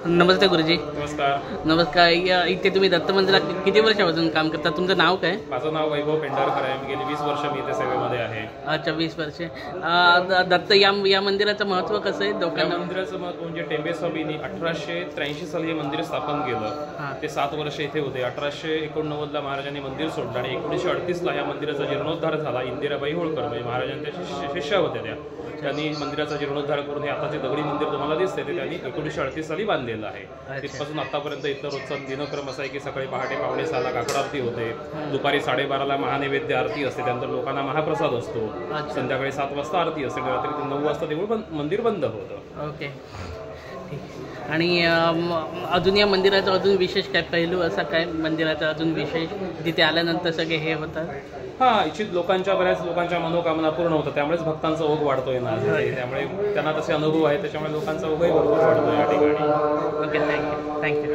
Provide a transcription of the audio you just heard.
नमस्ते गुरुजी. नमस्कार. नमस्कार. इथे तुम्ही दत्त मंदिरात किती वर्षापासून काम करता? तुमचं नाव काय? माझं नाव वैभव पेंढारकर आहे. मी गेली 20 वर्ष मी इथे सेवेमध्ये आहे. अच्छा, 20 वर्षे. दत्त या मंदिराचं महत्त्व कसं आहे या लोकांना? मंदिराचं महत्त्व म्हणजे टेंबे स्वामींनी 1883 साली हे मंदिर स्थापन केलं. ते 7 वर्ष इथे होते. 1889ला महाराजांनी मंदिर सोडलं आणि 1938ला या मंदिराचा जीर्णोद्धार झाला. इंदिराबाई होळकर म्हणजे महाराजांच्या शिष्या होत्या त्या. त्यांनी मंदिराचा जीर्णोद्धार करून हे आताचे दगडी मंदिर तुम्हाला दिसते ते त्यांनी 1938 साली बांधलेलं आहे. तिथपासून आतापर्यंत इथं रोजचा दिनक्रम असा आहे की सकाळी पहाटे 5:45ला काकड आरती होते, दुपारी 12:30ला महानैवेद्य आरती असते, त्यानंतर लोकांना महाप्रसाद असतो, संध्याकाळी 7 वाजता आरती असते, रात्री 9 वाजता तेवढं मंदिर बंद होतं. ओके. आणि अजून या मंदिराचा अजून विशेष काय पैलू असा काय मंदिराचा अजून विशेष तिथे आल्यानंतर सगळे हे होतात? हां, इच्छित बऱ्याच लोकांच्या मनोकामना पूर्ण होतात. त्यामुळेच भक्तांचा ओघ वाढतोय ना. त्यामुळे त्यांना तसे अनुभव आहेत, त्याच्यामुळे लोकांचा ओघही भरपूर वाढतोय या ठिकाणी. Okay, thank you.